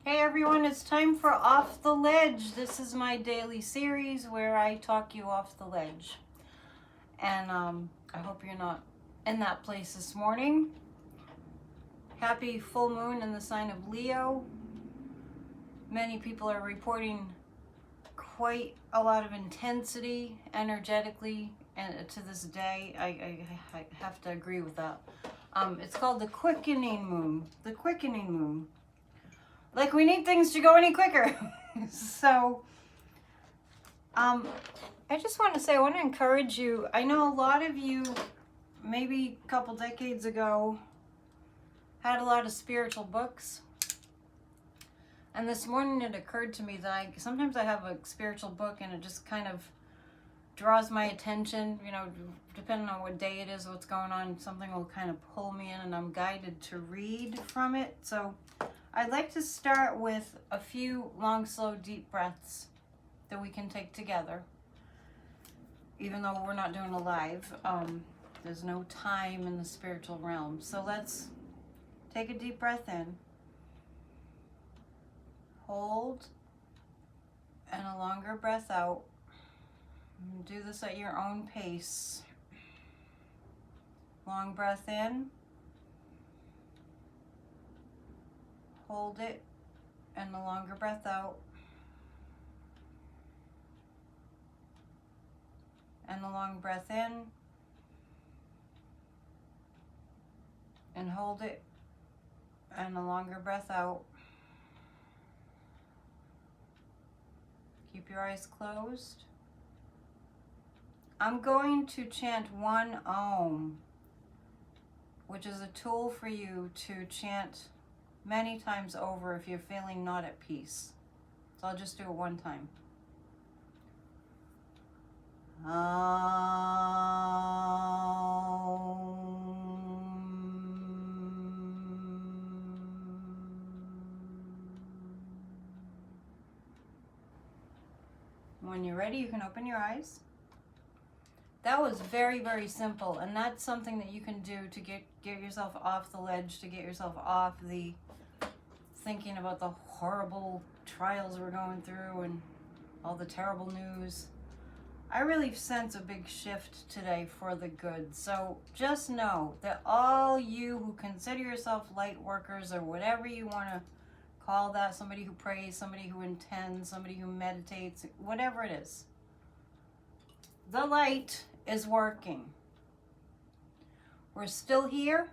Hey everyone, it's time for Off the Ledge. This is my daily series where I talk you off the ledge. And I hope you're not in that place this morning. Happy full moon in the sign of Leo. Many people are reporting quite a lot of intensity energetically and to this day. I have to agree with that. It's called the quickening moon. The quickening moon. Like we need things to go any quicker. So, I just want to say, I want to encourage you. I know a lot of you, maybe a couple decades ago, had a lot of spiritual books. And this morning it occurred to me that sometimes I have a spiritual book and it just kind of draws my attention, you know, depending on what day it is, what's going on, something will kind of pull me in and I'm guided to read from it. So I'd like to start with a few long, slow, deep breaths that we can take together. Even though we're not doing a live, there's no time in the spiritual realm. So let's take a deep breath in. Hold. And a longer breath out. Do this at your own pace. Long breath in. Hold it, and the longer breath out. And the long breath in. And hold it, and the longer breath out. Keep your eyes closed. I'm going to chant one Om, which is a tool for you to chant many times over if you're feeling not at peace. So I'll just do it one time. When you're ready, you can open your eyes. That was very, very simple, and that's something that you can do to get yourself off the ledge, to get yourself off the thinking about the horrible trials we're going through and all the terrible news. I really sense a big shift today for the good. So just know that all you who consider yourself light workers or whatever you want to call that, somebody who prays, somebody who intends, somebody who meditates, whatever it is, the light is working. We're still here.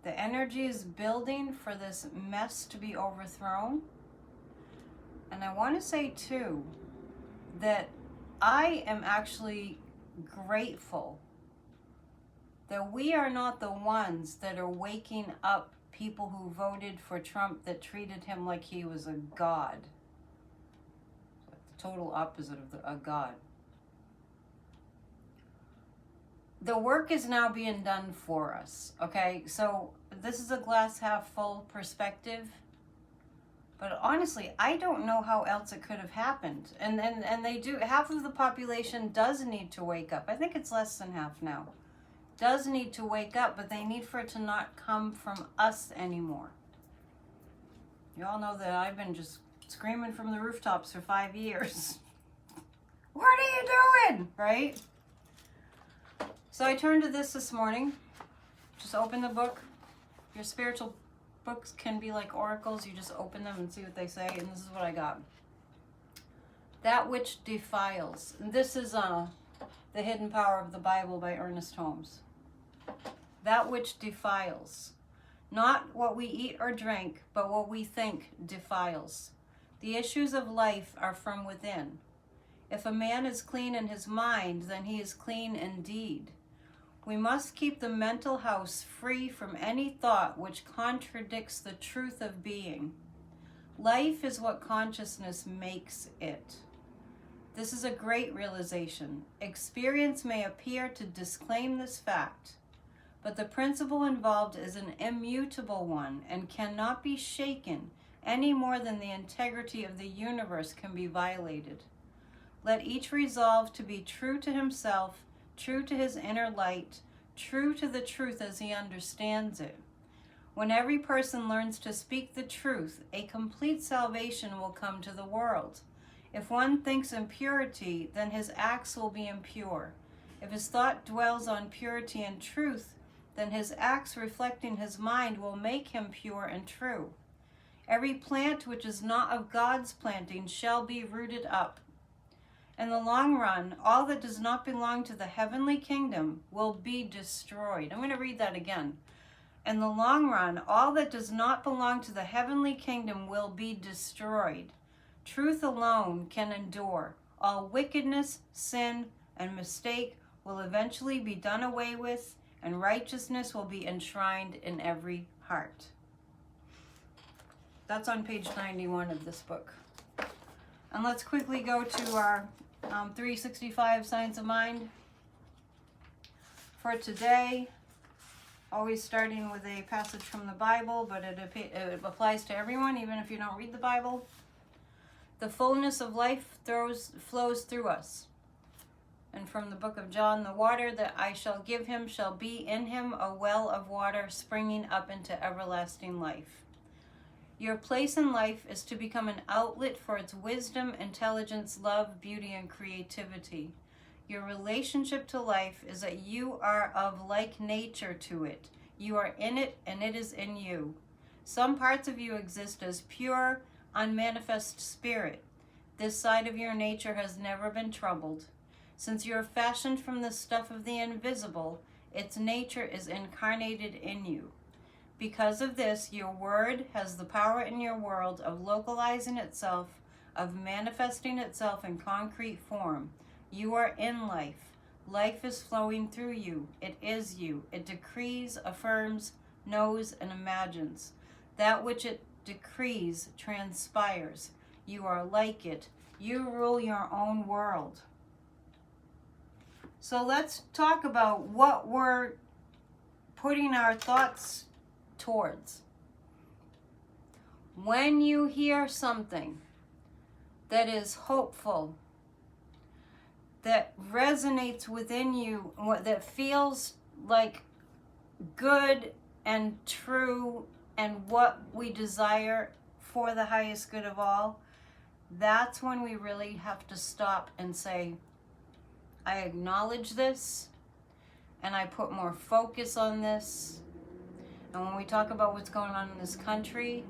The energy is building for this mess to be overthrown. And I want to say too that I am actually grateful that we are not the ones that are waking up people who voted for Trump that treated him like he was a god. The total opposite of a god. The work is now being done for us, okay? So this is a glass half full perspective. But honestly, I don't know how else it could have happened. And they do, half of the population does need to wake up. I think it's less than half now. Does need to wake up, but they need for it to not come from us anymore. You all know that I've been just screaming from the rooftops for 5 years. What are you doing? Right? So I turned to this morning. Just open the book. Your spiritual books can be like oracles. You just open them and see what they say. And this is what I got. That which defiles. And this is The Hidden Power of the Bible by Ernest Holmes. That which defiles. Not what we eat or drink, but what we think defiles. The issues of life are from within. If a man is clean in his mind, then he is clean indeed. We must keep the mental house free from any thought which contradicts the truth of being. Life is what consciousness makes it. This is a great realization. Experience may appear to disclaim this fact, but the principle involved is an immutable one and cannot be shaken any more than the integrity of the universe can be violated. Let each resolve to be true to himself, true to his inner light, true to the truth as he understands it. When every person learns to speak the truth, a complete salvation will come to the world. If one thinks in purity, then his acts will be impure. If his thought dwells on purity and truth, then his acts reflecting his mind will make him pure and true. Every plant which is not of God's planting shall be rooted up. In the long run, all that does not belong to the heavenly kingdom will be destroyed. I'm going to read that again. In the long run, all that does not belong to the heavenly kingdom will be destroyed. Truth alone can endure. All wickedness, sin, and mistake will eventually be done away with, and righteousness will be enshrined in every heart. That's on page 91 of this book. And let's quickly go to our 365 Science of Mind for today. Always starting with a passage from the Bible, but it applies to everyone, even if you don't read the Bible. The fullness of life flows through us. And from the book of John, the water that I shall give him shall be in him a well of water springing up into everlasting life. Your place in life is to become an outlet for its wisdom, intelligence, love, beauty, and creativity. Your relationship to life is that you are of like nature to it. You are in it, and it is in you. Some parts of you exist as pure, unmanifest spirit. This side of your nature has never been troubled. Since you are fashioned from the stuff of the invisible, its nature is incarnated in you. Because of this, your word has the power in your world of localizing itself, of manifesting itself in concrete form. You are in life. Life is flowing through you. It is you. It decrees, affirms, knows, and imagines. That which it decrees transpires. You are like it. You rule your own world. So let's talk about what we're putting our thoughts towards. When you hear something that is hopeful, that resonates within you, that feels like good and true and what we desire for the highest good of all, that's when we really have to stop and say, I acknowledge this and I put more focus on this. And when we talk about what's going on in this country,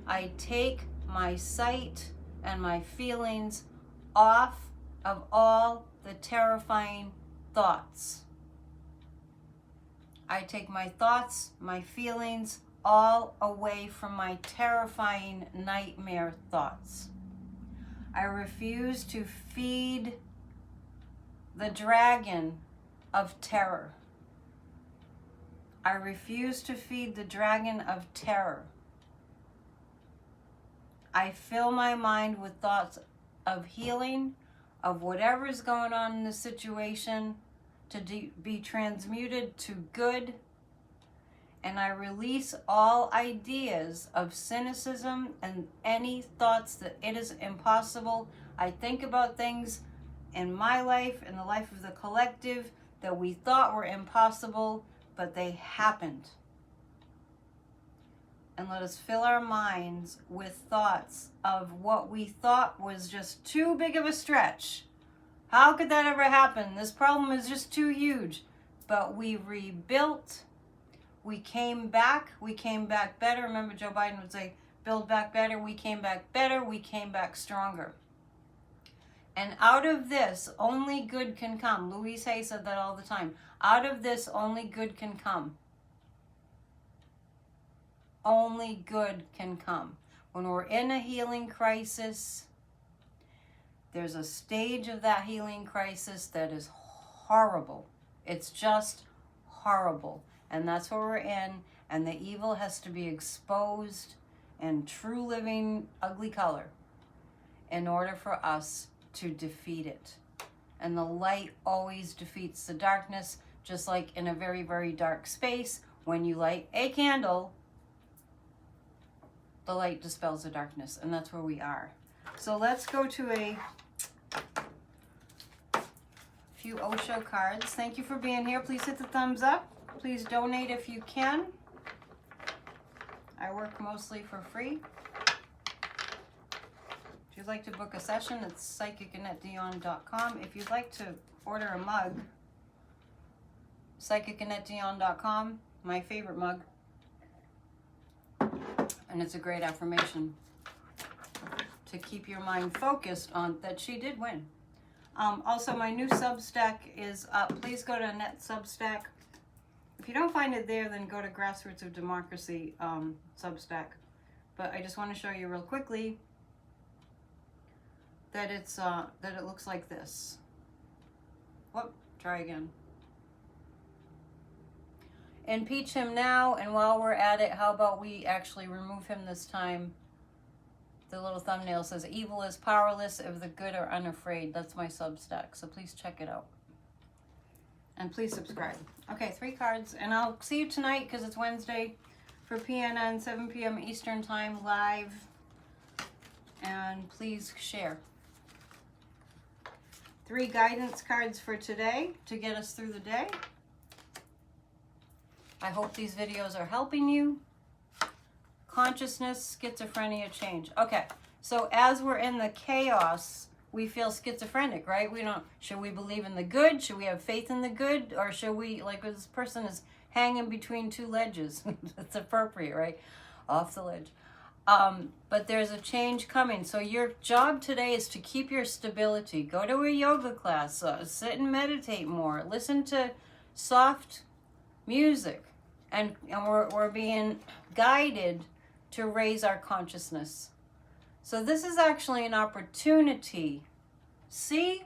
I take my sight and my feelings off of all the terrifying thoughts. I take my thoughts, my feelings, all away from my terrifying nightmare thoughts. I refuse to feed the dragon of terror. I refuse to feed the dragon of terror. I fill my mind with thoughts of healing, of whatever is going on in the situation, to be transmuted to good. And I release all ideas of cynicism and any thoughts that it is impossible. I think about things in my life, in the life of the collective, that we thought were impossible, but they happened. And let us fill our minds with thoughts of what we thought was just too big of a stretch. How could that ever happen? This problem is just too huge. But we rebuilt. We came back better. Remember, Joe Biden would say, build back better. We came back better. We came back stronger. And out of this, only good can come. Louise Hay said that all the time. Out of this, only good can come. Only good can come. When we're in a healing crisis, there's a stage of that healing crisis that is horrible. It's just horrible. And that's where we're in. And the evil has to be exposed in true living ugly color in order for us to defeat it. And the light always defeats the darkness, just like in a very, very dark space. When you light a candle, the light dispels the darkness, and that's where we are. So let's go to a few Osho cards. Thank you for being here. Please hit the thumbs up. Please donate if you can. work mostly for free. If you'd like to book a session, it's psychicannetdion.com. If you'd like to order a mug, psychicannetdion.com, my favorite mug. And it's a great affirmation to keep your mind focused on that she did win. Also, my new Substack is up. Please go to Net Substack. If you don't find it there, then go to Grassroots of Democracy Substack. But I just want to show you real quickly that it's that it looks like this. Whoop, try again. Impeach him now, and while we're at it, how about we actually remove him this time? The little thumbnail says, evil is powerless if the good are unafraid. That's my Substack, so please check it out. And please subscribe. Okay, 3 cards, and I'll see you tonight because it's Wednesday for PNN, 7 p.m. Eastern Time, live. And please share. 3 guidance cards for today to get us through the day. I hope these videos are helping you. Consciousness, schizophrenia, change. Okay, so as we're in the chaos, we feel schizophrenic, right? We don't, should we believe in the good? Should we have faith in the good? Or should we, like this person is hanging between 2 ledges. It's appropriate, right? Off the ledge. But there's a change coming. So your job today is to keep your stability. Go to a yoga class, sit and meditate more, listen to soft music. And we're being guided to raise our consciousness. So this is actually an opportunity. See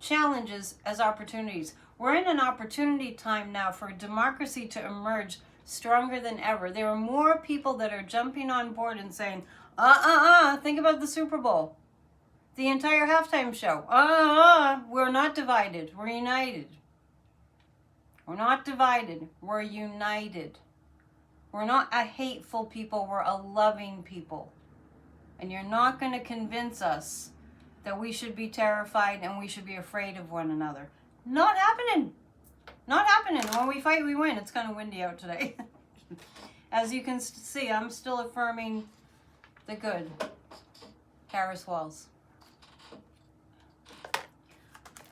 challenges as opportunities. We're in an opportunity time now for democracy to emerge stronger than ever. There are more people that are jumping on board and saying, think about the Super Bowl. The entire halftime show. We're not divided. We're united. We're not divided. We're united. We're not a hateful people. We're a loving people. And you're not going to convince us that we should be terrified and we should be afraid of one another. Not happening. Not happening. When we fight, we win. It's kind of windy out today. As you can see, I'm still affirming the good. Karis Walls.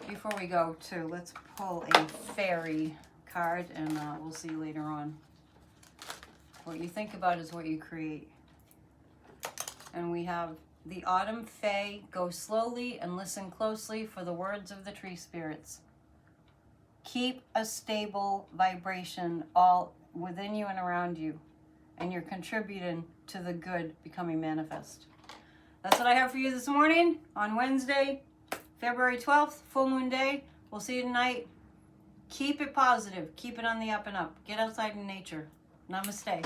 Before we go, too, let's pull a fairy card, and we'll see you later on. What you think about is what you create. And we have the Autumn Fae. Go slowly and listen closely for the words of the tree spirits. Keep a stable vibration all within you and around you, and you're contributing to the good becoming manifest. That's what I have for you this morning on Wednesday, February 12th, full moon day. We'll see you tonight. Keep it positive. Keep it on the up and up. Get outside in nature. Namaste.